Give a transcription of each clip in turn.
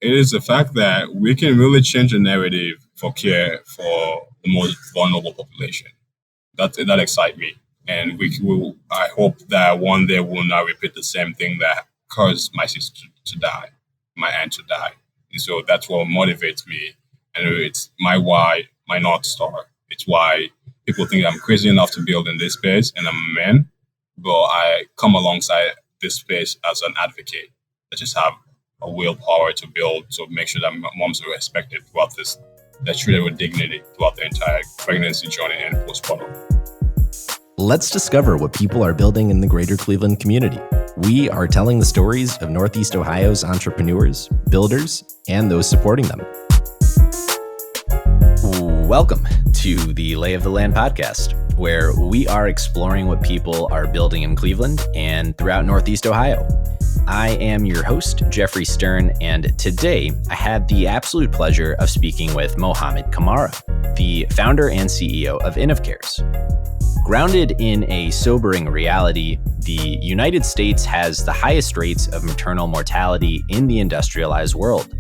It is the fact that we can really change the narrative for care for the most vulnerable population. That excites me, and we will. I hope that one day we'll not repeat the same thing that caused my sister to die, my aunt to die, and so that's what motivates me, and it's my why, my north star. It's why people think I'm crazy enough to build in this space, and I'm a man, but I come alongside this space as an advocate. I just have a willpower to build, to make sure that moms are respected throughout this, they're treated with dignity throughout the entire pregnancy journey and postpartum. Let's discover what people are building in the greater Cleveland community. We are telling the stories of Northeast Ohio's entrepreneurs, builders, and those supporting them. Welcome to the Lay of the Land podcast, where we are exploring what people are building in Cleveland and throughout Northeast Ohio. I am your host, Jeffrey Stern, and today I had the absolute pleasure of speaking with Mohamed Kamara, the founder and CEO of InovCares. Grounded in a sobering reality, the United States has the highest rates of maternal mortality in the industrialized world.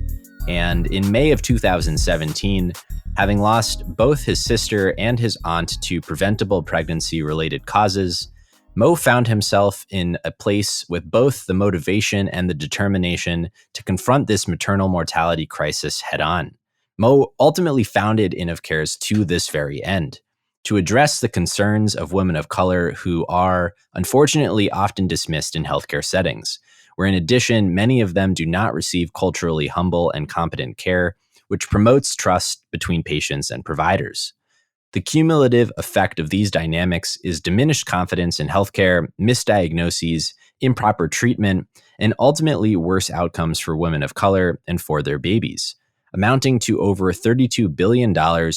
And in May of 2017, having lost both his sister and his aunt to preventable pregnancy-related causes, Mo found himself in a place with both the motivation and the determination to confront this maternal mortality crisis head-on. Mo ultimately founded InovCares to this very end, to address the concerns of women of color who are, unfortunately, often dismissed in healthcare settings, where in addition, many of them do not receive culturally humble and competent care, which promotes trust between patients and providers. The cumulative effect of these dynamics is diminished confidence in healthcare, misdiagnoses, improper treatment, and ultimately worse outcomes for women of color and for their babies, amounting to over $32 billion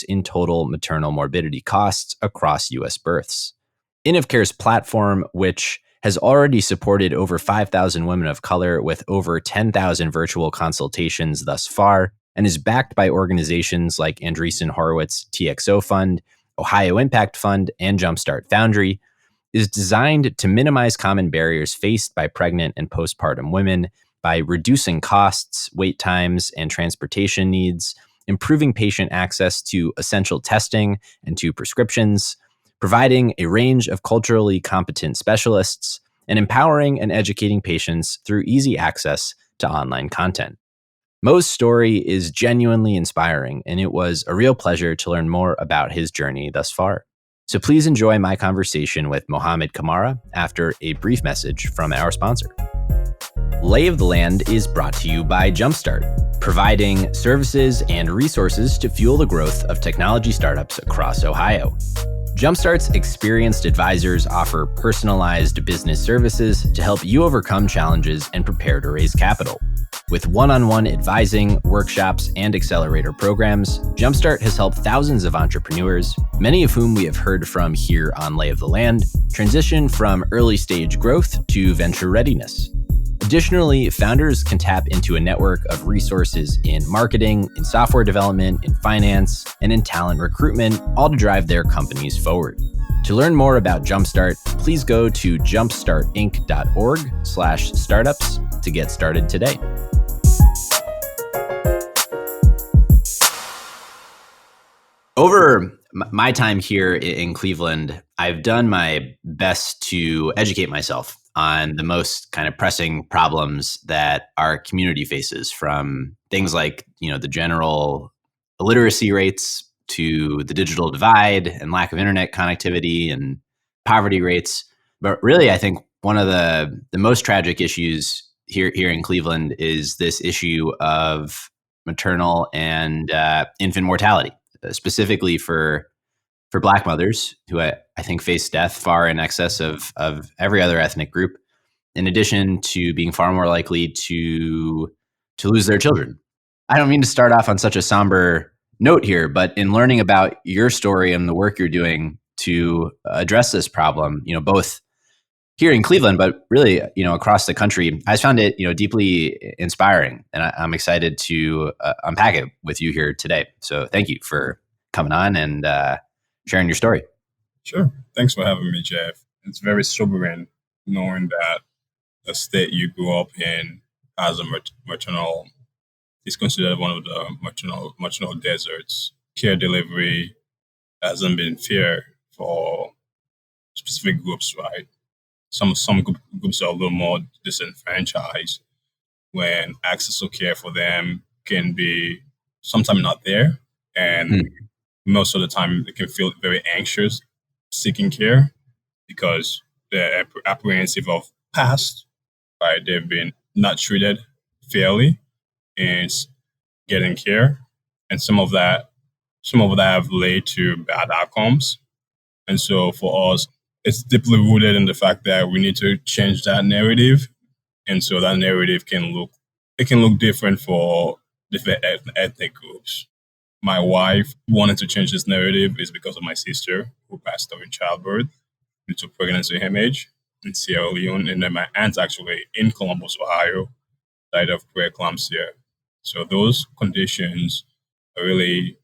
in total maternal morbidity costs across U.S. births. InovCares' platform, which has already supported over 5,000 women of color with over 10,000 virtual consultations thus far, and is backed by organizations like Andreessen Horowitz TXO Fund, Ohio Impact Fund, and Jumpstart Foundry, is designed to minimize common barriers faced by pregnant and postpartum women by reducing costs, wait times, and transportation needs, improving patient access to essential testing and to prescriptions, providing a range of culturally competent specialists, and empowering and educating patients through easy access to online content. Mo's story is genuinely inspiring, and it was a real pleasure to learn more about his journey thus far. So please enjoy my conversation with Mohamed Kamara after a brief message from our sponsor. Lay of the Land is brought to you by Jumpstart, providing services and resources to fuel the growth of technology startups across Ohio. Jumpstart's experienced advisors offer personalized business services to help you overcome challenges and prepare to raise capital. With one-on-one advising, workshops, and accelerator programs, Jumpstart has helped thousands of entrepreneurs, many of whom we have heard from here on Lay of the Land, transition from early-stage growth to venture readiness. Additionally, founders can tap into a network of resources in marketing, in software development, in finance, and in talent recruitment, all to drive their companies forward. To learn more about Jumpstart, please go to jumpstartinc.org/startups to get started today. Over my time here in Cleveland, I've done my best to educate myself on the most kind of pressing problems that our community faces, from things like, the general illiteracy rates to the digital divide and lack of internet connectivity and poverty rates. But really, I think one of the most tragic issues here in Cleveland is this issue of maternal and infant mortality, specifically for Black mothers who I think face death far in excess of every other ethnic group, in addition to being far more likely to lose their children. I don't mean to start off on such a somber note here, but in learning about your story and the work you're doing to address this problem, both here in Cleveland, but really, across the country, I found it, deeply inspiring, and I'm excited to unpack it with you here today. So thank you for coming on and sharing your story. Sure. Thanks for having me, Jeff. It's very sobering knowing that the state you grew up in has a maternal It's considered one of the maternal deserts. Care delivery hasn't been fair for specific groups, right? Some groups are a little more disenfranchised when access to care for them can be sometimes not there, and Mm. most of the time they can feel very anxious seeking care because they're apprehensive of past, right? They've been not treated fairly in getting care, and some of that have led to bad outcomes. And so for us, it's deeply rooted in the fact that we need to change that narrative, and so that narrative can look different for different ethnic groups. My wife wanted to change this narrative is because of my sister who passed away in childbirth due to pregnancy hemorrhage in Sierra Leone, and then my aunt actually in Columbus, Ohio, died of preeclampsia. So those conditions are really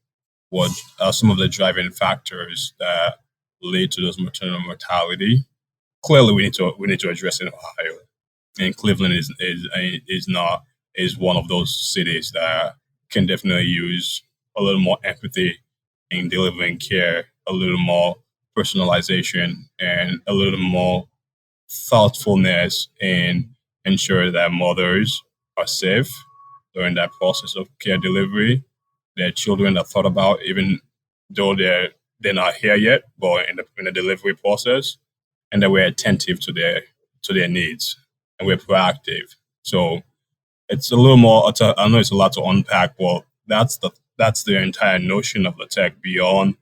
what are some of the driving factors that lead to those maternal mortality. Clearly, we need to address in Ohio, and Cleveland is one of those cities that can definitely use a little more empathy in delivering care, a little more personalization, and a little more thoughtfulness in ensure that mothers are safe during that process of care delivery. Their children are thought about, even though they're not here yet, but in the delivery process, and that we're attentive to their needs and we're proactive. So it's a little more. I know it's a lot to unpack, but that's the entire notion of the tech. Beyond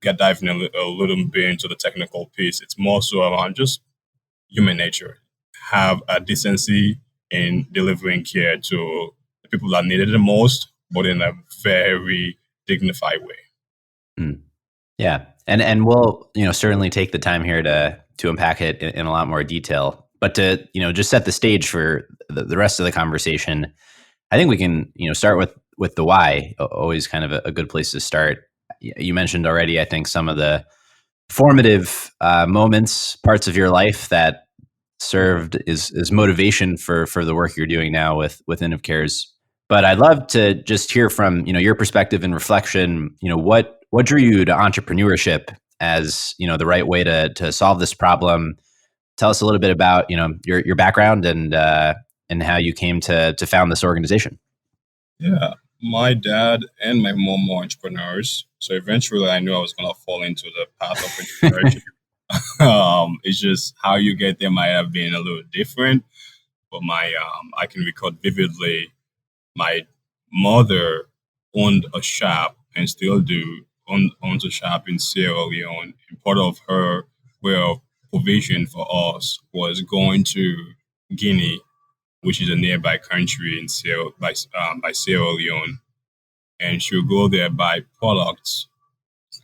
get diving a little bit into the technical piece, it's more so around just human nature. Have a decency in delivering care to the people that need it the most, but in a very dignified way. Mm. Yeah, and we'll certainly take the time here to unpack it in a lot more detail. But to just set the stage for the rest of the conversation, I think we can start with the why. Always kind of a good place to start. You mentioned already, I think, some of the formative moments, parts of your life that served as motivation for the work you're doing now with InovCares. But I'd love to just hear from your perspective and reflection. What drew you to entrepreneurship as the right way to solve this problem? Tell us a little bit about your background and how you came to found this organization. Yeah, my dad and my mom were entrepreneurs, so eventually I knew I was gonna fall into the path of entrepreneurship. It's just how you get there might have been a little different, but I can recall vividly my mother owned a shop and still owns a shop in Sierra Leone. And part of her way of provision for us was going to Guinea, which is a nearby country by Sierra Leone, and she'll go there buy products,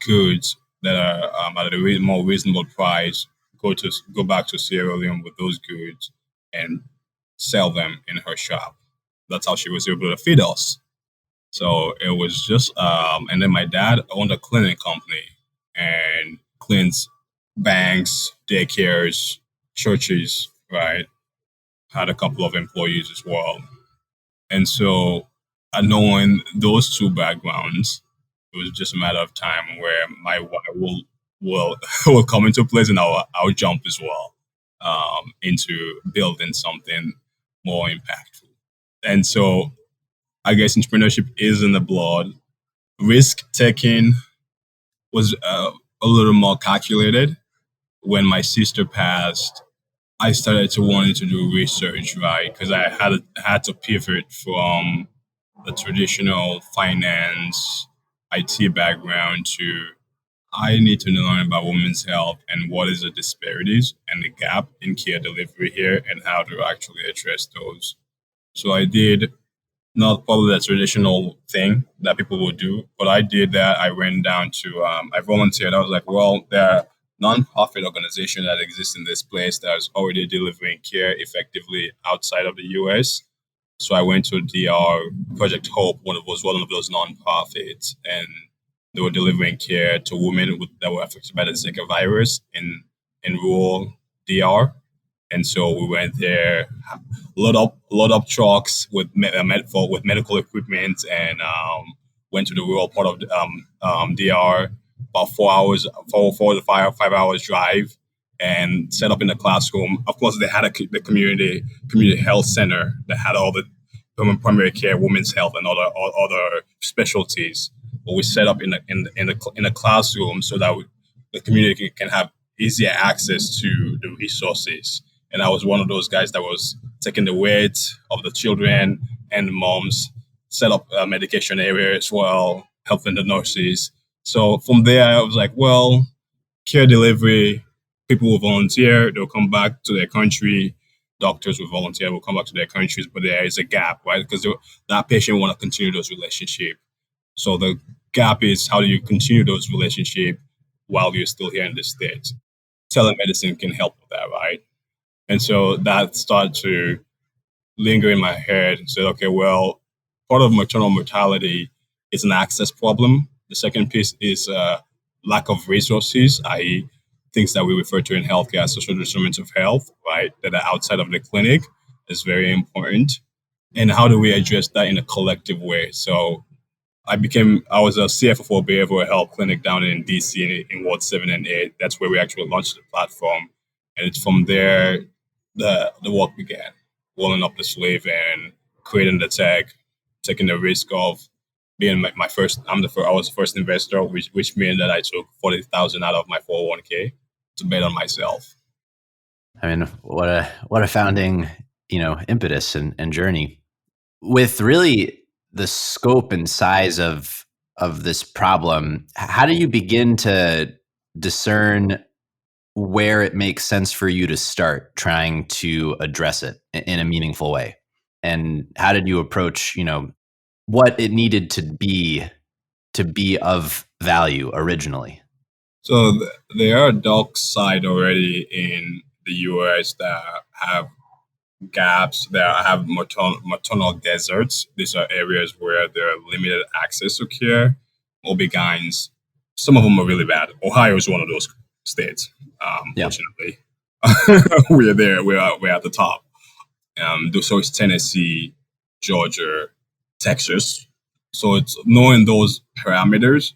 goods that are at a more reasonable price. Go back to Sierra Leone with those goods and sell them in her shop. That's how she was able to feed us. So it was just, and then my dad owned a cleaning company and cleans banks, daycares, churches, right? Had a couple of employees as well. And so, knowing those two backgrounds, it was just a matter of time where my wife will will come into place, and I'll jump as well into building something more impactful. And so, I guess entrepreneurship is in the blood. Risk taking was a little more calculated. When my sister passed, I started to wanting to do research, right? Because I had to pivot from the traditional finance IT background to I need to learn about women's health and what is the disparities and the gap in care delivery here and how to actually address those. So I did not probably the traditional thing that people would do, but I did that. I went down to I volunteered. I was like, well, there are non-profit organization that exists in this place that is already delivering care effectively outside of the US. So I went to DR Project Hope, one of those non-profits, and they were delivering care to women that were affected by the Zika virus in rural DR. And so we went there, load up trucks with with medical equipment, and went to the rural part of DR, about 4 hours, 4 to 5 hours drive, and set up in the classroom. Of course, they had the community health center that had all the primary care, women's health, and other specialties. But we set up in a classroom so that the community can have easier access to the resources. And I was one of those guys that was taking the weight of the children and the moms, set up a medication area as well, helping the nurses. So from there, I was like, well, care delivery, people will volunteer, they'll come back to their country. Doctors will volunteer, will come back to their countries, but there is a gap, right? Because that patient want to continue those relationships. So the gap is, how do you continue those relationships while you're still here in the States? Telemedicine can help with that, right? And so that started to linger in my head and said, okay, well, part of maternal mortality is an access problem. The second piece is lack of resources, i.e., things that we refer to in healthcare as social determinants of health, right, that are outside of the clinic is very important. And how do we address that in a collective way? So I was a CFO for a behavioral health clinic down in DC in Ward 7 and 8. That's where we actually launched the platform. And it's from there the work began, rolling up the sleeve and creating the tech, taking the risk of being I was the first investor, which meant that I took 40,000 out of my 401k to bet on myself. I mean, what a founding, impetus and journey. With really the scope and size of this problem, how do you begin to discern where it makes sense for you to start trying to address it in a meaningful way? And how did you approach, what it needed to be of value originally? So there are dark side already in the US that have gaps, that have maternal deserts. These are areas where there are limited access to care. OB-GYNs, some of them are really bad. Ohio is one of those states, fortunately. We're there. We're at the top. So it's Tennessee, Georgia, Texas. So it's knowing those parameters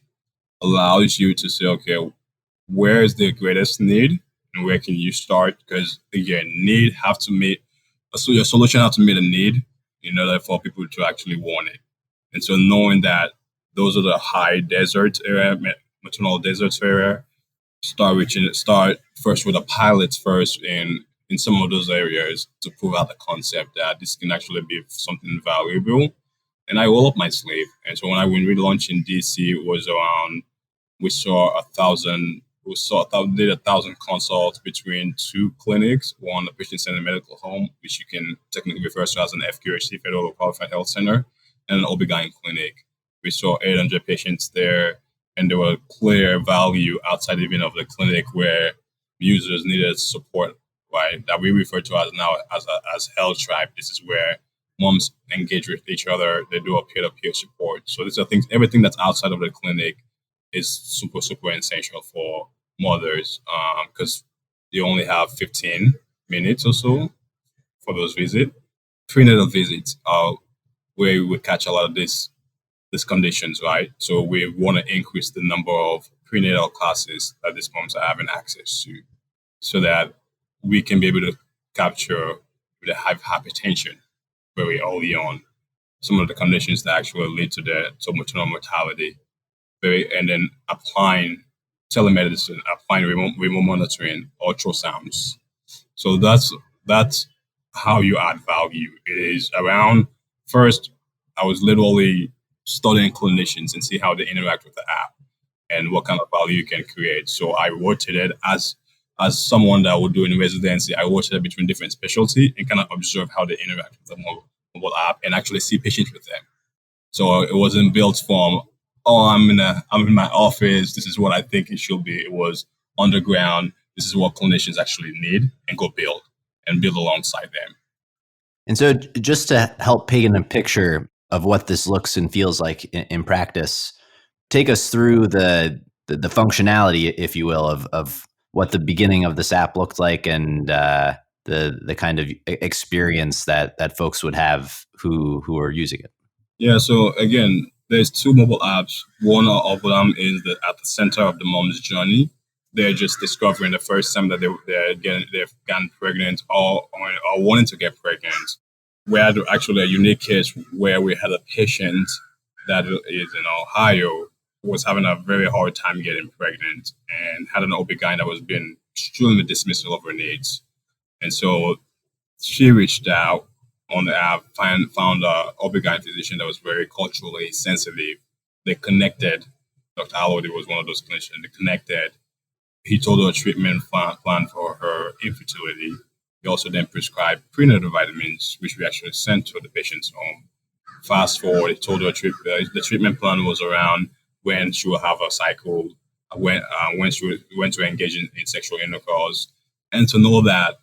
allows you to say, okay, where is the greatest need and where can you start? Because again, so your solution have to meet a need in order for people to actually want it. And so knowing that those are the high desert area, maternal deserts area, start first with a pilot first in some of those areas to prove out the concept that this can actually be something valuable. And I roll up my sleeve. And so when we launched in DC, it was around, we did 1,000 consults between two clinics, one a patient-centered medical home, which you can technically refer to as an FQHC, Federal Qualified Health Center, and an OB-GYN clinic. We saw 800 patients there, and there were clear value outside even of the clinic where users needed support, right? That we refer to as now as Health Tribe. This is where moms engage with each other. They do a peer-to-peer support. So these are things, everything that's outside of the clinic is super, super essential for mothers because they only have 15 minutes or so for those visits. Prenatal visits are where we catch a lot of these conditions, right? So we want to increase the number of prenatal classes that these moms are having access to so that we can be able to capture the hypertension very early on, some of the conditions that actually lead to maternal mortality, and then applying telemedicine, applying remote monitoring, ultrasounds. So that's how you add value. It is around, first, I was literally studying clinicians and see how they interact with the app and what kind of value you can create. So I rotated as someone that would do in residency, I rotated between different specialty and kind of observe how they interact with the mobile app and actually see patients with them. So it wasn't built from, I'm in my office, this is what I think it should be. It was underground, this is what clinicians actually need, and go build alongside them. And so just to help paint a picture of what this looks and feels like in practice, take us through the functionality, if you will, of what the beginning of this app looked like and the kind of experience that folks would have who are using it? Yeah, so again, there's two mobile apps. One of them is at the center of the mom's journey. They're just discovering the first time that they've gotten pregnant or wanting to get pregnant. We had actually a unique case where we had a patient that is in Ohio who was having a very hard time getting pregnant and had an OB-GYN that was being extremely dismissive of her needs. And so she reached out on the app, found a OB-GYN physician that was very culturally sensitive. They connected. Dr. Allody was one of those clinicians. They connected. He told her a treatment plan for her infertility. He also then prescribed prenatal vitamins, which we actually sent to the patient's home. Fast forward, he told her the treatment plan was around when she will have a cycle, when she went to engage in sexual intercourse, and to know that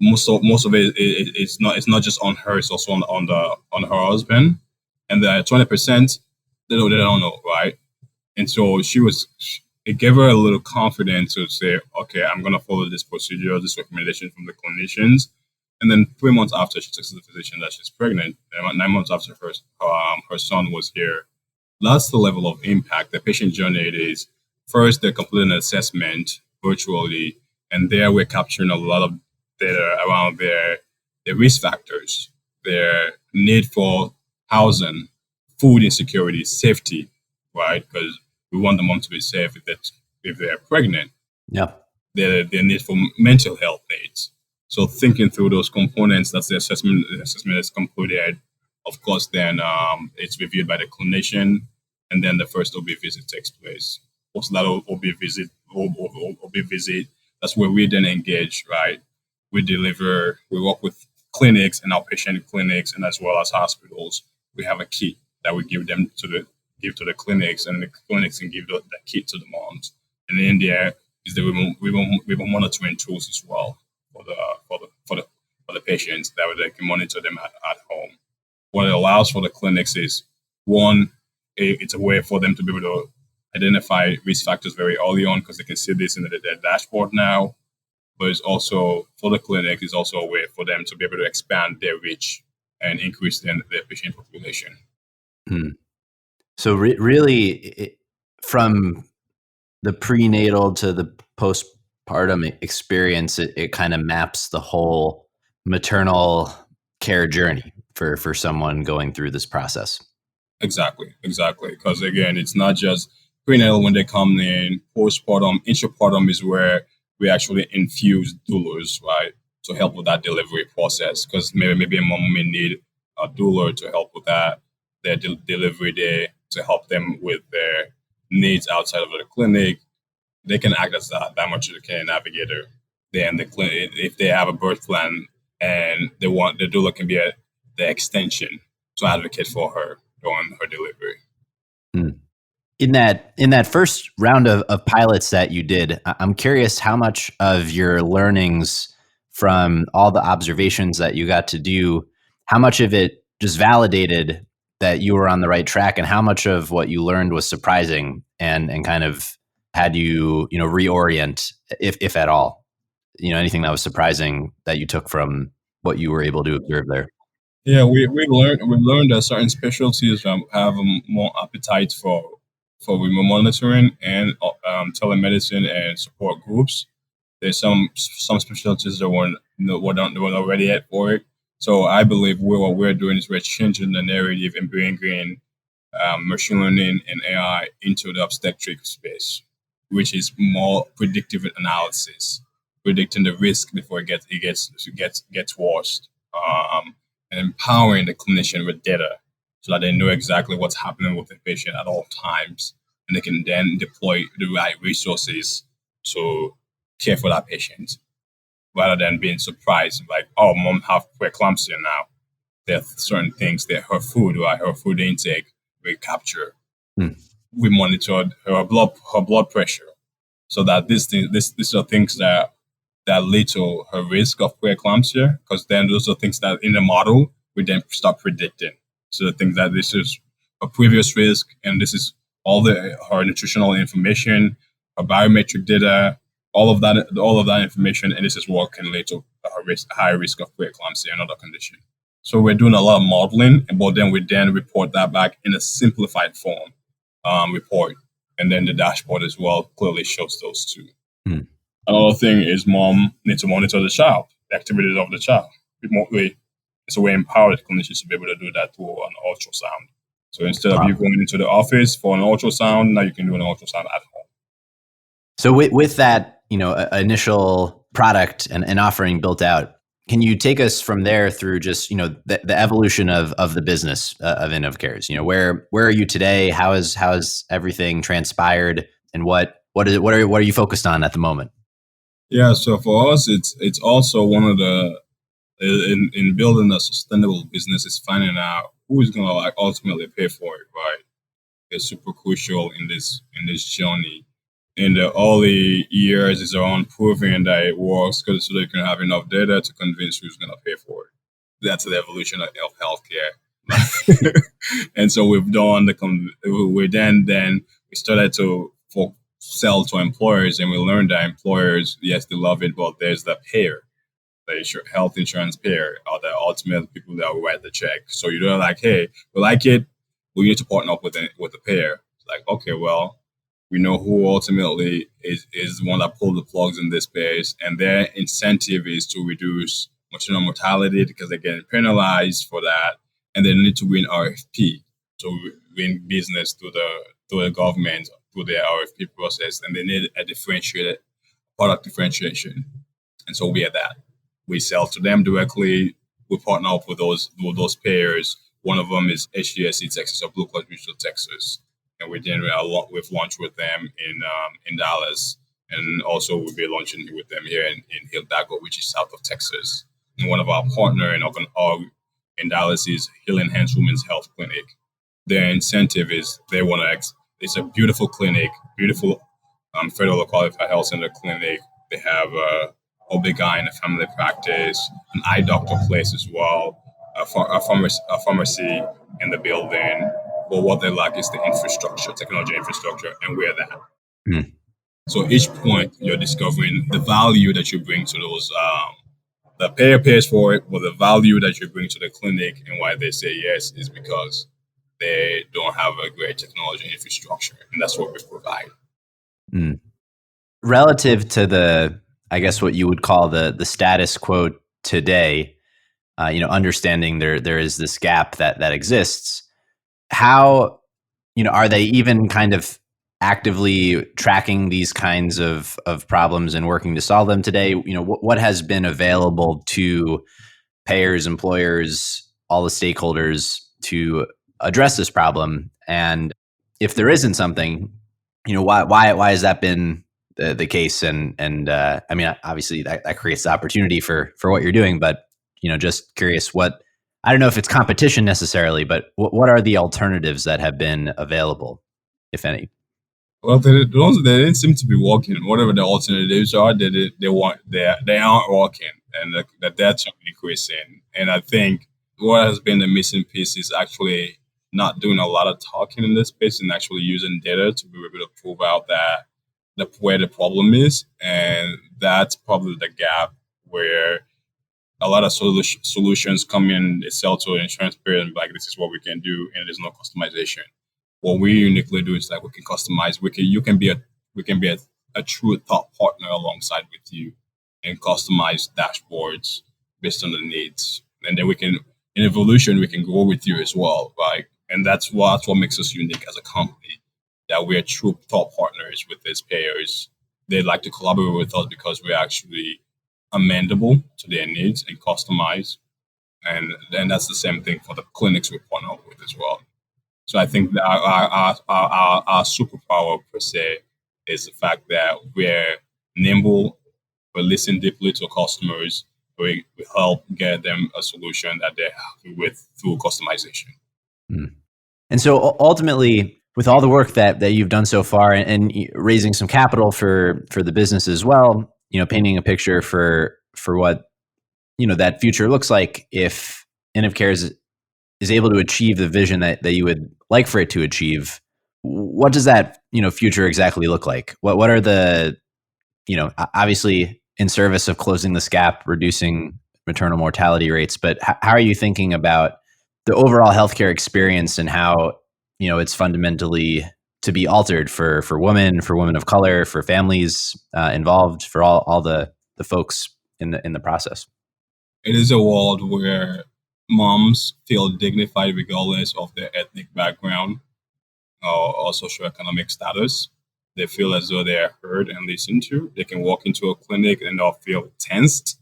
most of it's not just on her, it's also on her husband, and the 20% they don't know, right? And so it gave her a little confidence to say, okay, I'm going to follow this procedure, this recommendation from the clinicians. And then 3 months after, she tells the physician that she's pregnant. And 9 months after her son was here. That's the level of impact. The patient journey it is. First, they're completing an assessment virtually, and there we're capturing a lot of data around their risk factors, their need for housing, food insecurity, safety, right? Because we want the mom to be safe if they're pregnant. Yeah. Their need for mental health needs. So thinking through those components, that's the assessment. The assessment is concluded. Of course, then it's reviewed by the clinician, and then the first OB visit takes place. What's that OB visit? That's where we then engage, right? We work with clinics and outpatient clinics, and as well as hospitals. We have a kit that we give to the clinics, and the clinics can give the kit to the moms. And in there is the remote monitoring tools as well for the patients that they can monitor them at home. What it allows for the clinics is, one, it's a way for them to be able to identify risk factors very early on because they can see this in their dashboard now. But it's also, for the clinic, it's also a way for them to be able to expand their reach and increase their patient population. So really, from the prenatal to the postpartum experience, it kind of maps the whole maternal care journey for someone going through this process. Exactly. Because again, it's not just prenatal when they come in. Postpartum, intrapartum is where we actually infuse doulas, right, to help with that delivery process. Because maybe a mom may need a doula to help with that, their delivery day, to help them with their needs outside of the clinic. They can act as that much of a care navigator. Then the clinic, if they have a birth plan and they want, the doula can be the extension to advocate for her during her delivery. In that first round of pilots that you did, I'm curious how much of your learnings from all the observations that you got to do, how much of it just validated that you were on the right track, and how much of what you learned was surprising and kind of had you reorient, if at all, anything that was surprising that you took from what you were able to observe there. Yeah, we learned that certain specialties have more appetite for remote monitoring and telemedicine and support groups. There's some specialties that weren't ready yet for it. So I believe what we're doing is we're changing the narrative and bringing machine learning and AI into the obstetric space, which is more predictive analysis, predicting the risk before it gets worse, and empowering the clinician with data so that they know exactly what's happening with the patient at all times, and they can then deploy the right resources to care for that patient, rather than being surprised, like, oh, mom have preeclampsia now. There are certain things that her food intake, we capture. We monitored her blood pressure, so that these are things that lead to her risk of preeclampsia, because then those are things that in the model we then start predicting. So the things that this is a previous risk, and this is all her nutritional information, her biometric data, all of that information, and this is what can lead to high risk of preeclampsia and other condition. So we're doing a lot of modeling, but then we then report that back in a simplified form report. And then the dashboard as well clearly shows those two. Hmm. Another thing is mom needs to monitor the child, the activities of the child remotely. So we empower the clinicians to be able to do that through an ultrasound. So instead of you going into the office for an ultrasound, now you can do an ultrasound at home. So with that, initial product and offering built out, can you take us from there through just, the evolution of the business of InovCares? Where are you today? How has everything transpired, and what are you focused on at the moment? Yeah, so for us, it's also one of the in building a sustainable business is finding out who is going to ultimately pay for it, right? It's super crucial in this journey. In the early years, it's around proving that it works, because so they can have enough data to convince who's going to pay for it. That's the evolution of healthcare. And so we've done we started to sell to employers, and we learned that employers, yes, they love it, but there's the payer, the health insurance payer, are the ultimate people that will write the check. So you don't hey, we like it, we need to partner up with the payer. It's like, okay, well, we know who ultimately is the one that pulled the plugs in this space, and their incentive is to reduce maternal mortality because they're getting penalized for that, and they need to win RFP. So win business through the government through their RFP process, and they need a differentiated product differentiation. And so we are that. We sell to them directly. We partner up with those payers. One of them is HDSC Texas, or Blue Cross Blue Shield Texas. And we've launched with them in Dallas, and also we'll be launching with them here in Hidalgo, which is south of Texas. And one of our partner in Dallas is Healing Hands Women's Health Clinic. Their incentive is they want to. It's a beautiful clinic, beautiful federal qualified health center clinic. They have a OB/GYN, a family practice, an eye doctor place as well, a pharmacy in the building. But what they lack is the infrastructure, technology infrastructure, and we're that. Mm. So each point you're discovering the value that you bring to those. The payer pays for it, but the value that you bring to the clinic and why they say yes is because they don't have a great technology infrastructure, and that's what we provide. Mm. Relative to the, I guess what you would call the status quo today, understanding there is this gap that exists. How, are they even kind of actively tracking these kinds of problems and working to solve them today? What has been available to payers, employers, all the stakeholders to address this problem? And if there isn't something, why has that been the case? And I mean, obviously that creates the opportunity for what you're doing, but just curious I don't know if it's competition necessarily, but what are the alternatives that have been available, if any? Well, they didn't seem to be working. Whatever the alternatives are, they aren't working, and the deaths are increasing. And I think what has been the missing piece is actually not doing a lot of talking in this space and actually using data to be able to prove out where the problem is, and that's probably the gap where a lot of solutions come in, they sell to an insurance payer and like, this is what we can do, and there's no customization. What we uniquely do is we can customize. We can be a true thought partner alongside with you and customize dashboards based on the needs. And then in evolution, we can grow with you as well, right? And that's what makes us unique as a company, that we're true thought partners with these payers. They like to collaborate with us because we're actually amendable to their needs and customized. And then that's the same thing for the clinics we partner up with as well. So I think that our superpower per se is the fact that we're nimble, we listen deeply to customers, we help get them a solution that they're happy with through customization. Mm. And so ultimately, with all the work that you've done so far and raising some capital for the business as well, painting a picture for what, that future looks like if InovCares is able to achieve the vision that you would like for it to achieve, what does that, future exactly look like? What are the, obviously in service of closing this gap, reducing maternal mortality rates. But how are you thinking about the overall healthcare experience and how, it's fundamentally to be altered for women of color, for families involved, for all the folks in the process? It is a world where moms feel dignified regardless of their ethnic background or socioeconomic status. They feel as though they are heard and listened to. They can walk into a clinic and not feel tensed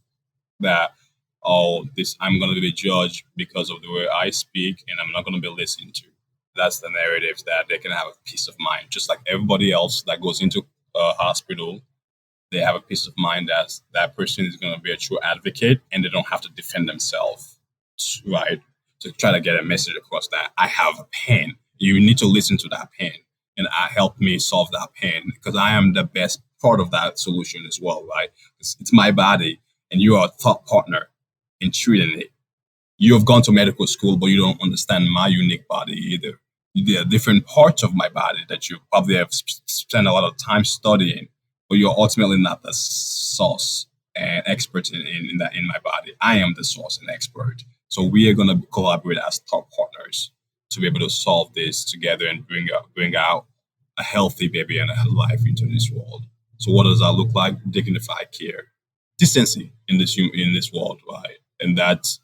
that, oh, this I'm going to be judged because of the way I speak and I'm not going to be listened to. That's the narrative that they can have a peace of mind, just like everybody else that goes into a hospital. They have a peace of mind that that person is going to be a true advocate and they don't have to defend themselves, right? To try to get a message across that I have a pain. You need to listen to that pain and help me solve that pain because I am the best part of that solution as well, right? It's my body and you are a thought partner in treating it. You have gone to medical school, but you don't understand my unique body either. There are different parts of my body that you probably have spent a lot of time studying, but you're ultimately not the source and expert in my body. I am the source and expert. So we are going to collaborate as thought partners to be able to solve this together and bring out a healthy baby and a life into this world. So what does that look like? Dignified care, decency in this world, right? And that's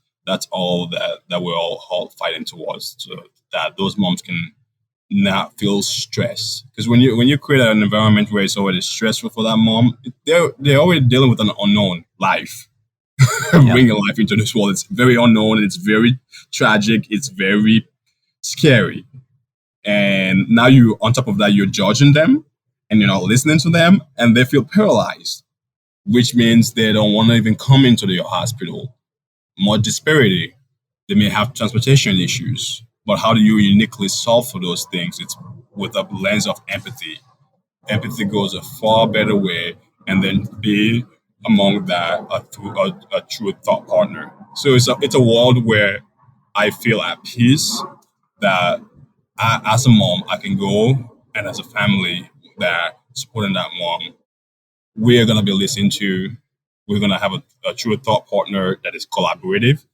all that we're all fighting towards, so that those moms can not feel stress. Because when you create an environment where it's already stressful for that mom, they're already dealing with an unknown life. Bringing life into this world, it's very unknown, it's very tragic, it's very scary. And now you, on top of that, you're judging them and you're not listening to them and they feel paralyzed, which means they don't want to even come into your hospital. More disparity. They may have transportation issues, but how do you uniquely solve for those things? It's with a lens of empathy. Empathy goes a far better way, and then be among that a true thought partner. So it's a world where I feel at peace that as a mom I can go, and as a family that supporting that mom, we are going to be listened to. We're going to have a true thought partner that is collaborative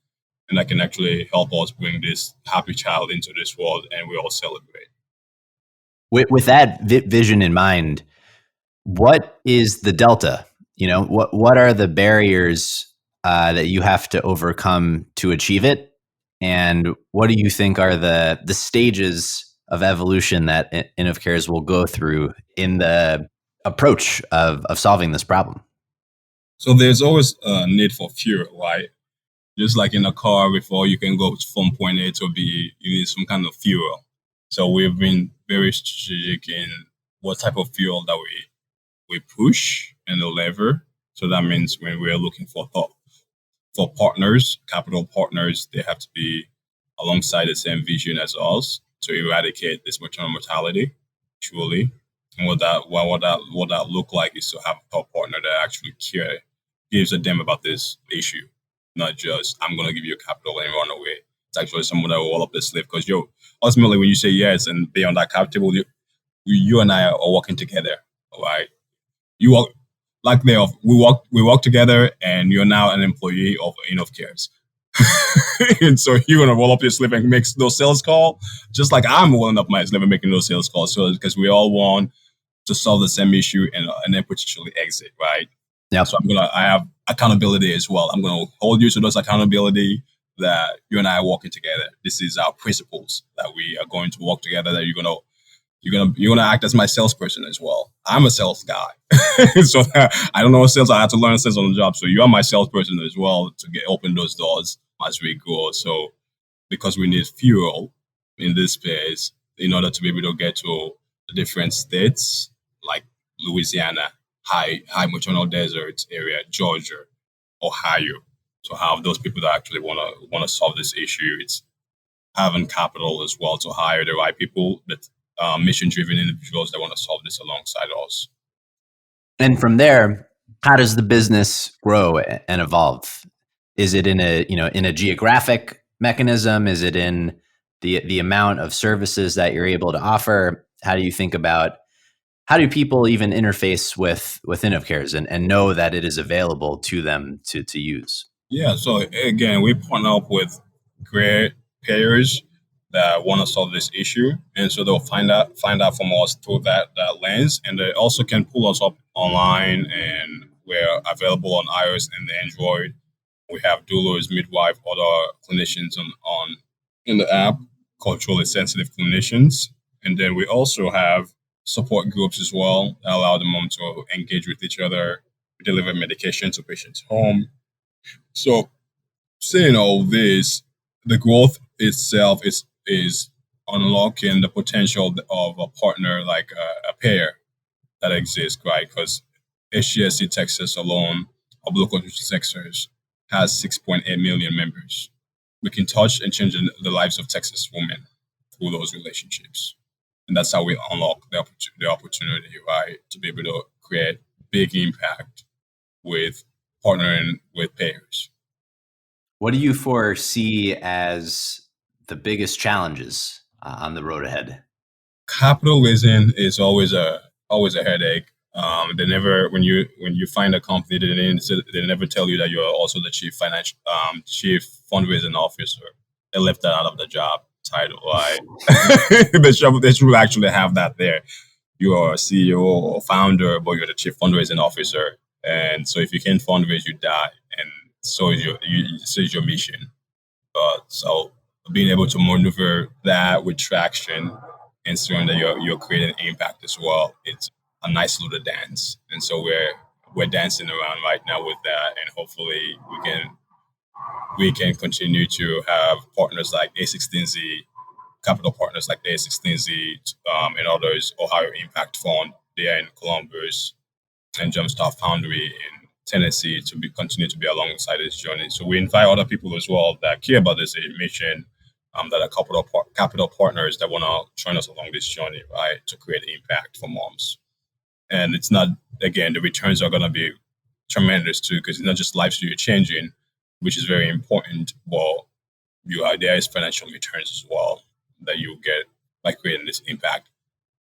and that can actually help us bring this happy child into this world, and we all celebrate. With that vision in mind, what is the delta? What are the barriers that you have to overcome to achieve it? And what do you think are the stages of evolution that InovCares will go through in the approach of solving this problem? So there's always a need for fuel, right? Just like in a car, before you can go from point A to B, you need some kind of fuel. So we've been very strategic in what type of fuel that we push and the lever. So that means when we're looking for partners, capital partners, they have to be alongside the same vision as us to eradicate this maternal mortality, truly. And what that look like is to have a thought partner that actually gives a damn about this issue, not just I'm gonna give you capital and run away. It's actually someone that will roll up their sleeve, because ultimately when you say yes and be on that cap table, you and I are working together, right? You walk like we work together, and you're now an employee of InovCares. And so you're gonna roll up your sleeve and make those sales calls, just like I'm rolling up my sleeve and making those sales calls. So because we all want to solve the same issue and then potentially exit, right? Yeah. So I have accountability as well. I'm gonna hold you to those accountability that you and I are working together. This is our principles that we are going to work together. That you're gonna act as my salesperson as well. I'm a sales guy, so I don't know sales. I had to learn sales on the job. So you are my salesperson as well to open those doors as we go. So because we need fuel in this space in order to be able to get to the different states like Louisiana, high maternal desert area, Georgia, Ohio. So have those people that actually want to solve this issue. It's having capital as well to hire the right people, that mission-driven individuals that want to solve this alongside us. And from there, how does the business grow and evolve? Is it in a geographic mechanism? Is it in the amount of services that you're able to offer? How do you think about How do people even interface with InovCares and know that it is available to them to use? Yeah, so again, we partner up with great payers that want to solve this issue, and so they'll find out from us through that lens, and they also can pull us up online, and we're available on iOS and Android. We have doulas, midwife, other clinicians on in the app, culturally sensitive clinicians, and then we also have support groups as well that allow the mom to engage with each other, deliver medication to patients' home. So saying all this, the growth itself is unlocking the potential of a partner like a pair that exists, right? Because HGSC Texas alone, of local sectors, has 6.8 million members. We can touch and change the lives of Texas women through those relationships. And that's how we unlock the opportunity, right? To be able to create big impact with partnering with payers. What do you foresee as the biggest challenges on the road ahead? Capitalism is always a headache. They never when you find a company, they never tell you that you're also the chief fundraising officer. They left that out of the job title. Right? They should actually have that there. You are a CEO or founder, but you're the chief fundraising officer. And so if you can't fundraise, you die. And so is your mission. So being able to maneuver that with traction, ensuring that you're creating impact as well, it's a nice little dance. And so we're dancing around right now with that, and hopefully we can continue to have partners like A16Z, capital partners like A16Z, and others, Ohio Impact Fund there in Columbus, and Jumpstart Foundry in Tennessee to continue to be alongside this journey. So we invite other people as well that care about this mission, that are capital partners that want to join us along this journey, right, to create impact for moms. And it's not, again, the returns are going to be tremendous too, because it's not just lives you're changing, which is very important, but there is financial returns as well that you get by creating this impact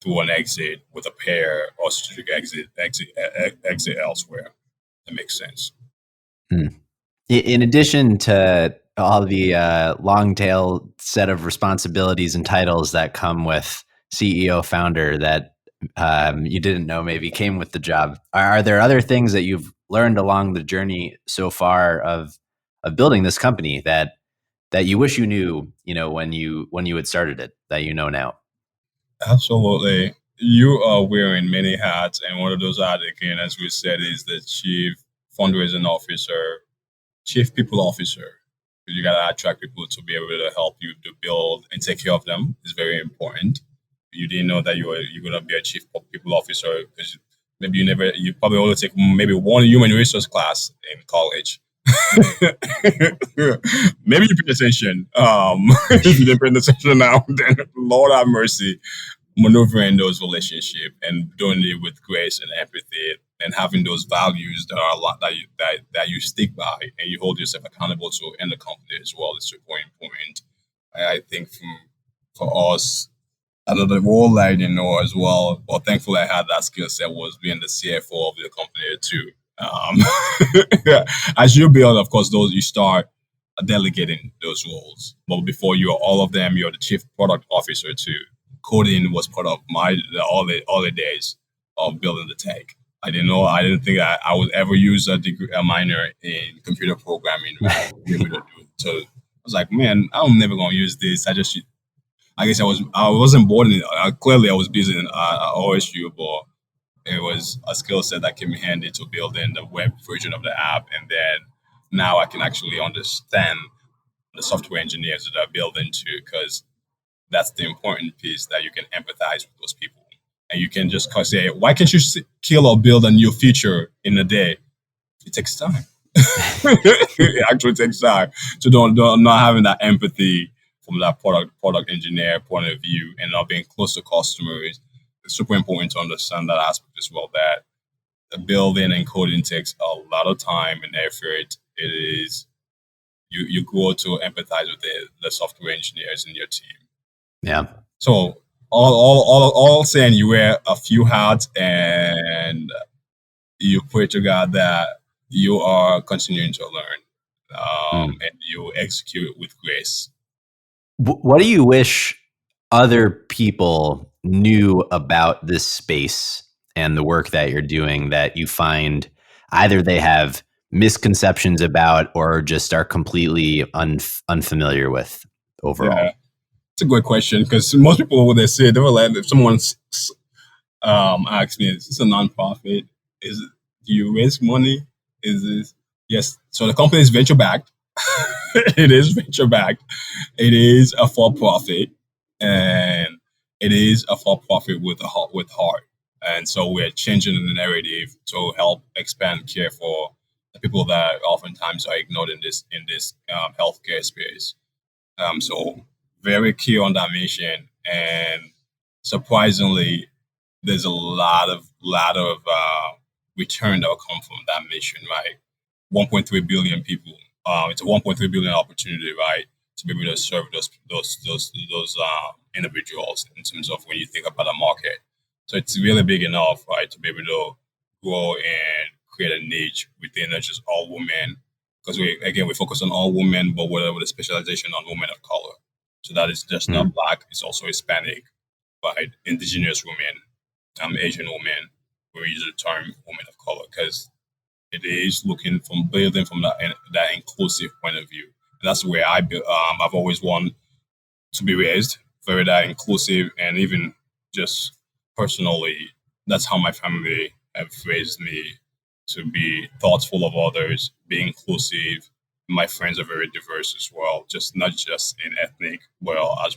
through an exit with a pair or strategic exit elsewhere. That makes sense. In addition to all the long tail set of responsibilities and titles that come with CEO founder that you didn't know maybe came with the job, are there other things that you've learned along the journey so far of building this company that you wish you knew, when you had started it, that you know now? Absolutely. You are wearing many hats, and one of those hats, again, as we said, is the chief fundraising officer, chief people officer. You got to attract people to be able to help you to build and take care of them. It's very important. You didn't know that you're going to be a chief people officer because maybe you probably only take maybe one human resource class in college. Maybe you pay attention. If you didn't pay attention now, then Lord have mercy. Maneuvering those relationships and doing it with grace and empathy, and having those values that are a lot that you stick by and you hold yourself accountable to in the company as well is super important. I think for us, another role I didn't know as well, but thankfully I had that skill set, was being the CFO of the company too. As you build, of course, those you start delegating those roles. But before you are all of them, you're the chief product officer too. Coding was part of my all the days of building the tech. I didn't think I would ever use a minor in computer programming. Right? So I was like, man, I'm never gonna use this. I guess I wasn't born in it. Clearly I was busy in OSU, but it was a skill set that came in handy to building the web version of the app. And then now I can actually understand the software engineers that are building too, because that's the important piece, that you can empathize with those people. And you can just say, why can't you kill or build a new feature in a day? It takes time. It actually takes time. So not having that empathy from that product engineer point of view, and not being close to customers, it's super important to understand that aspect as well, that the building and coding takes a lot of time and effort. It is, you grow to empathize with the software engineers in your team. Yeah. So all saying you wear a few hats and you pray to God that you are continuing to learn, Mm. and you execute with grace. What do you wish other people knew about this space and the work that you're doing that you find either they have misconceptions about or just are completely unfamiliar with Yeah, overall? it's a good question because most people, when they say, they were like, if someone asks me, is this a nonprofit? Is it, do you raise money? Is this, yes? So the company is venture backed. It is venture backed. It is a for profit, and it is a for profit with heart. And so we're changing the narrative to help expand care for the people that oftentimes are ignored in this healthcare space. So very key on that mission, and surprisingly, there's a lot of return that will come from that mission, right? 1.3 billion people. It's a 1.3 billion opportunity, right, to be able to serve those individuals in terms of when you think about the market. So it's really big enough, right, to be able to grow and create a niche within not just all women, because we focus on all women, but with a specialization on women of color. So that is just not Mm. black; it's also Hispanic, right? Indigenous women, Asian women. We use the term women of color because it is looking from building from that inclusive point of view. And that's where I've always wanted to be raised, very that inclusive, and even just personally, that's how my family have raised me to be thoughtful of others, be inclusive. My friends are very diverse as well, just not just in ethnic, well as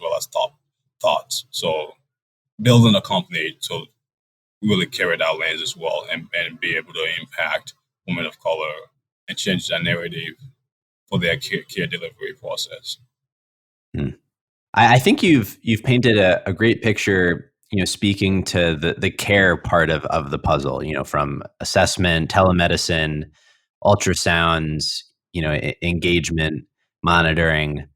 thoughts. So building a company to really carry that lens as well, and be able to impact women of color and change that narrative for their care delivery process. Mm. I think you've painted a great picture, speaking to the care part of the puzzle, from assessment, telemedicine, ultrasounds, engagement, monitoring.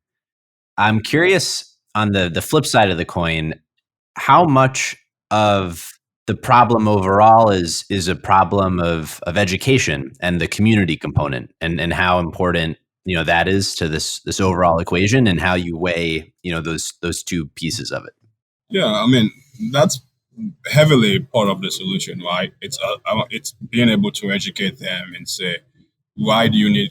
I'm curious on the flip side of the coin, how much of the problem overall is a problem of education and the community component, and how important that is to this overall equation, and how you weigh those two pieces of it. Yeah, I mean that's heavily part of the solution, right? It's being able to educate them and say, why do you need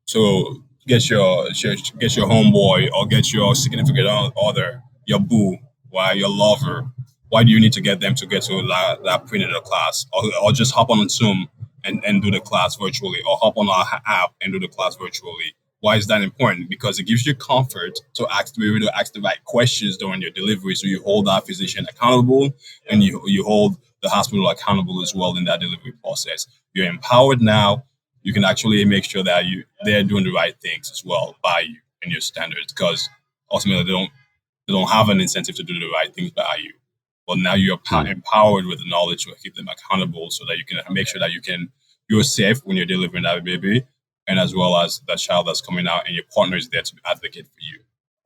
to get your homeboy or get your significant other, your boo, why your lover? Why do you need to get them to get to that prenatal class, or just hop on Zoom and do the class virtually, or hop on our app and do the class virtually? Why is that important? Because it gives you comfort to be able to ask the right questions during your delivery, so you hold that physician accountable, and you hold the hospital accountable as well in that delivery process. You're empowered now. You can actually make sure that they're doing the right things as well by you and your standards, because ultimately they don't have an incentive to do the right things by you. But now you're Mm. empowered with the knowledge to keep them accountable, so that you can make sure that you're safe when you're delivering that baby, and as well as that child that's coming out, and your partner is there to advocate for you.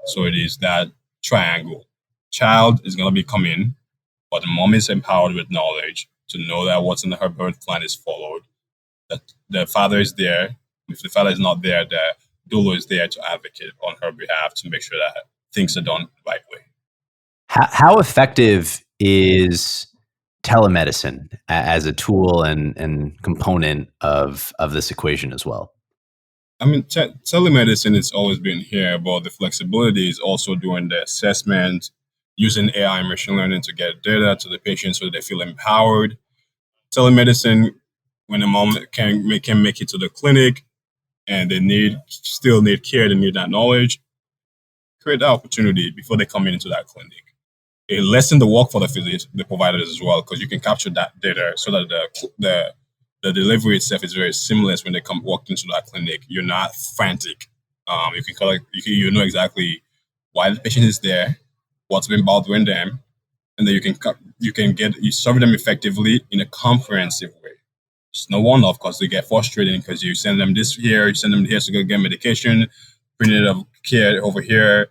So it is that triangle. Child is gonna be coming, but the mom is empowered with knowledge to know that what's in her birth plan is followed. That the father is there. If the father is not there, the doula is there to advocate on her behalf to make sure that things are done the right way. How effective is telemedicine as a tool and component of this equation as well? I mean, telemedicine has always been here, but the flexibility is also doing the assessment, using AI and machine learning to get data to the patient so that they feel empowered. Telemedicine, when a mom can make it to the clinic and they still need care, they need that knowledge, create that opportunity before they come into that clinic. It lessen the work for the providers as well, because you can capture that data so that the delivery itself is very seamless when they come walk into that clinic. You're not frantic. You can collect, you know exactly why the patient is there, what's been bothering them, and then you serve them effectively in a comprehensive way. It's no one off, because they get frustrated because you send them this here, you send them here to go get medication, prenatal care over here,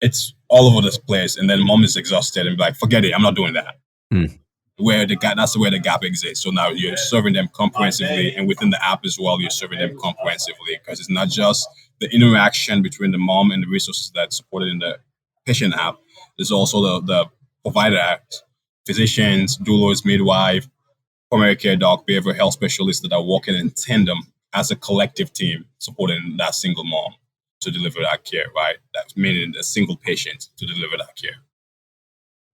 it's all over this place, and then mom is exhausted and be like, forget it, I'm not doing that. Mm. Where the gap, that's where the gap exists. So now you're serving them comprehensively, and within the app as well, you're serving them comprehensively because it's not just the interaction between the mom and the resources that's supported in the patient app. There's also the provider apps, physicians, doulas, midwife, primary care doc, behavioral health specialists that are working in tandem as a collective team supporting that single mom to deliver that care, right? That's meaning a single patient to deliver that care.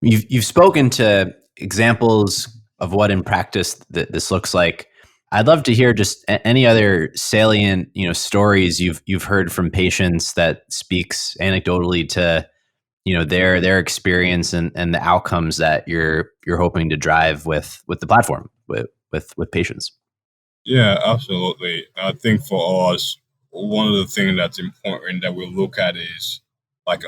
You've spoken to examples of what in practice this looks like. I'd love to hear just any other salient, stories you've heard from patients that speaks anecdotally to, their experience and the outcomes that you're hoping to drive with the platform with patients. Yeah, absolutely. I think for us, one of the things that's important that we look at is like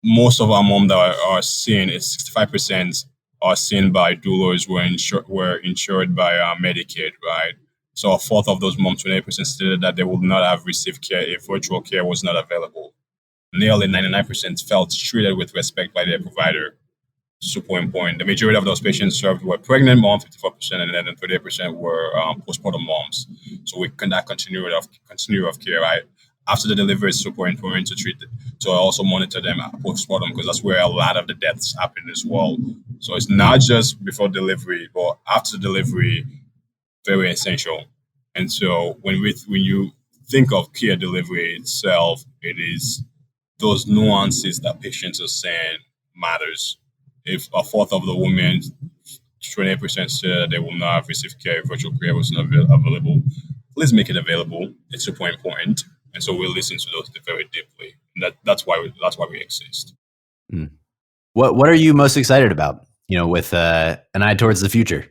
most of our mom that are seen, it's 65% are seen by doulas were insured by Medicaid, right? So a fourth of those moms, 28%, stated that they would not have received care if virtual care was not available. Nearly 99% felt treated with respect by their provider. Super important. The majority of those patients served were pregnant moms, 54%, and then 38% were postpartum moms. So we conduct continuity of care, right? After the delivery, it's super important to treat it, to also monitor them postpartum because that's where a lot of the deaths happen as well. So it's not just before delivery, but after delivery, very essential. And so when you think of care delivery itself, it is those nuances that patients are saying matters. If a fourth of the women, 28% said that they will not have received care if virtual care was not available, please make it available. It's super important. And so we listen to those very deeply. And that's why we exist. Mm. What are you most excited about? With an eye towards the future.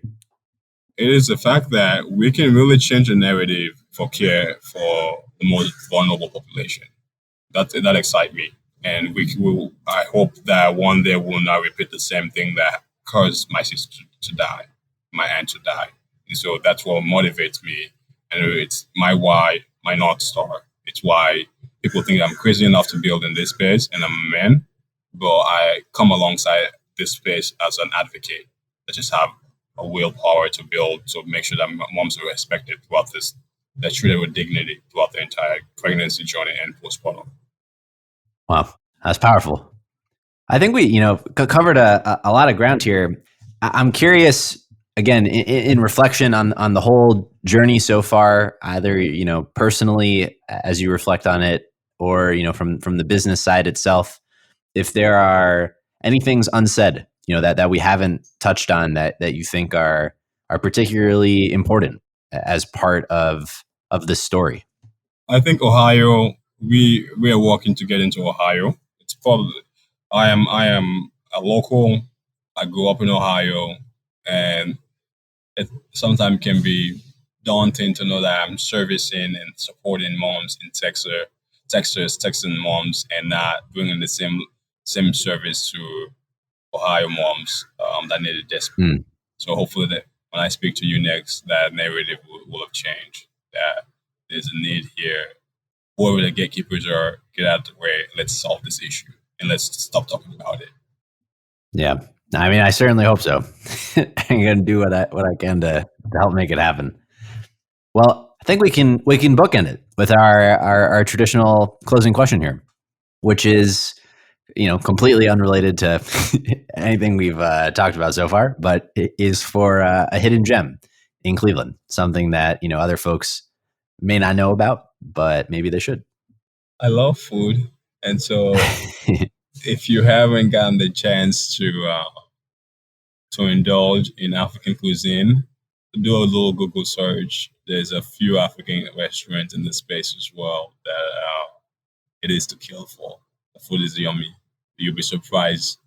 It is the fact that we can really change the narrative for care for the most vulnerable population. That excites me, and we will. I hope that one day we'll not repeat the same thing that caused my sister to die, my aunt to die. And so that's what motivates me, and it's my why, my North Star. It's why people think I'm crazy enough to build in this space, and I'm a man, but I come alongside this space as an advocate. I just have a willpower to build to make sure that moms are respected throughout this, they're treated with dignity throughout the entire pregnancy journey and postpartum. Wow, that's powerful. I think we, covered a lot of ground here. I'm curious, again, in reflection on the whole journey so far, either, personally as you reflect on it or, from the business side itself, if there are any things unsaid, that we haven't touched on that you think are particularly important as part of this story. I think Ohio, we are working to get into Ohio. It's probably I am a local. I grew up in Ohio, and it sometimes can be daunting to know that I'm servicing and supporting moms in Texan moms, and not bringing the same service to Ohio moms that need it desperately. Mm. So hopefully that when I speak to you next, that narrative will have changed. That there's a need here. Whoever the gatekeepers are, get out of the way. Let's solve this issue and let's stop talking about it. Yeah, I mean, I certainly hope so. I'm going to do what I can to help make it happen. Well, I think we can bookend it with our traditional closing question here, which is, completely unrelated to anything we've talked about so far, but it is for a hidden gem in Cleveland, something that other folks may not know about, but maybe they should. I love food, and so if you haven't gotten the chance to indulge in African cuisine, do a little Google search. There's a few African restaurants in the space as well that it is to kill for. The food is yummy. You'll be surprised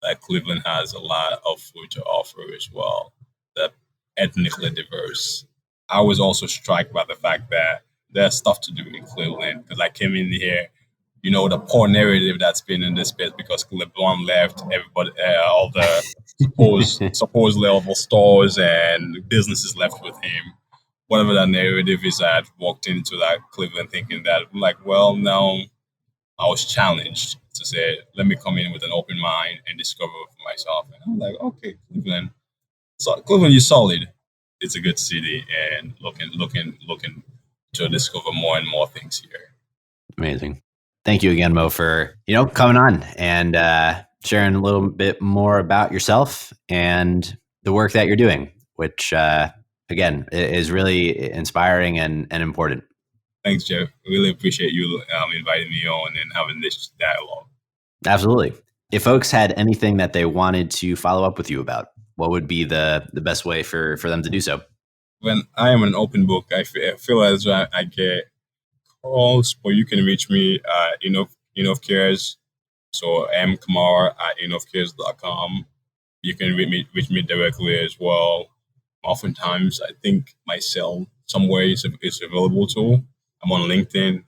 that Cleveland has a lot of food to offer as well, that ethnically diverse. I was also struck by the fact that there's stuff to do in Cleveland because I came in here, the poor narrative that's been in this space because LeBron left, everybody, all the supposed level stores and businesses left with him. Whatever that narrative is, I walked into that Cleveland thinking that, like, well, no, I was challenged to say, let me come in with an open mind and discover for myself. And I'm like, okay, Cleveland. So Cleveland, you're solid. It's a good city, and looking to discover more and more things here. Amazing. Thank you again, Mo, for coming on and sharing a little bit more about yourself and the work that you're doing, which again is really inspiring and important. Thanks, Jeff. Really appreciate you inviting me on and having this dialogue. Absolutely. If folks had anything that they wanted to follow up with you about, what would be the best way for them to do so? When I am an open book, I feel as I get calls, but you can reach me at InovCares. So I'm Kamara at InovCares.com. You can reach me directly as well. Oftentimes, I think my cell somewhere is available too. I'm on LinkedIn.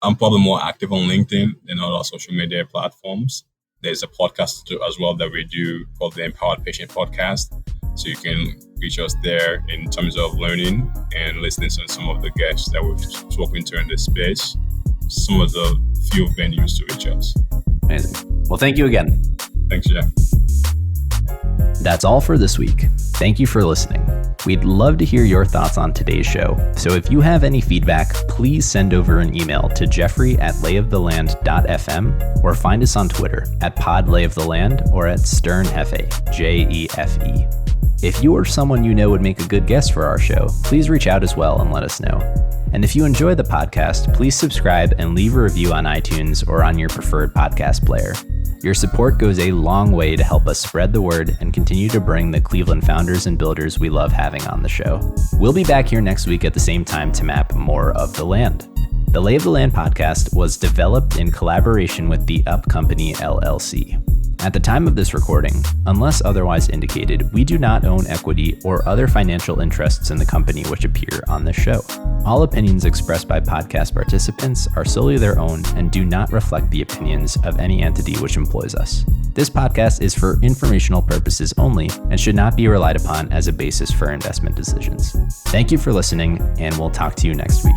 I'm probably more active on LinkedIn than other social media platforms. There's a podcast as well that we do called the Empowered Patient Podcast. So you can reach us there in terms of learning and listening to some of the guests that we've spoken to in this space. Some of the few venues to reach us. Amazing. Well, thank you again. Thanks, Jeff. That's all for this week. Thank you for listening. We'd love to hear your thoughts on today's show. So if you have any feedback, please send over an email to jeffrey@layoftheland.fm or find us on Twitter at podlayoftheland or at sternhefe, JEFE. If you or someone you know would make a good guest for our show, please reach out as well and let us know. And if you enjoy the podcast, please subscribe and leave a review on iTunes or on your preferred podcast player. Your support goes a long way to help us spread the word and continue to bring the Cleveland founders and builders we love having on the show. We'll be back here next week at the same time to map more of the land. The Lay of the Land podcast was developed in collaboration with the Up Company LLC. At the time of this recording, unless otherwise indicated, we do not own equity or other financial interests in the company which appear on this show. All opinions expressed by podcast participants are solely their own and do not reflect the opinions of any entity which employs us. This podcast is for informational purposes only and should not be relied upon as a basis for investment decisions. Thank you for listening, and we'll talk to you next week.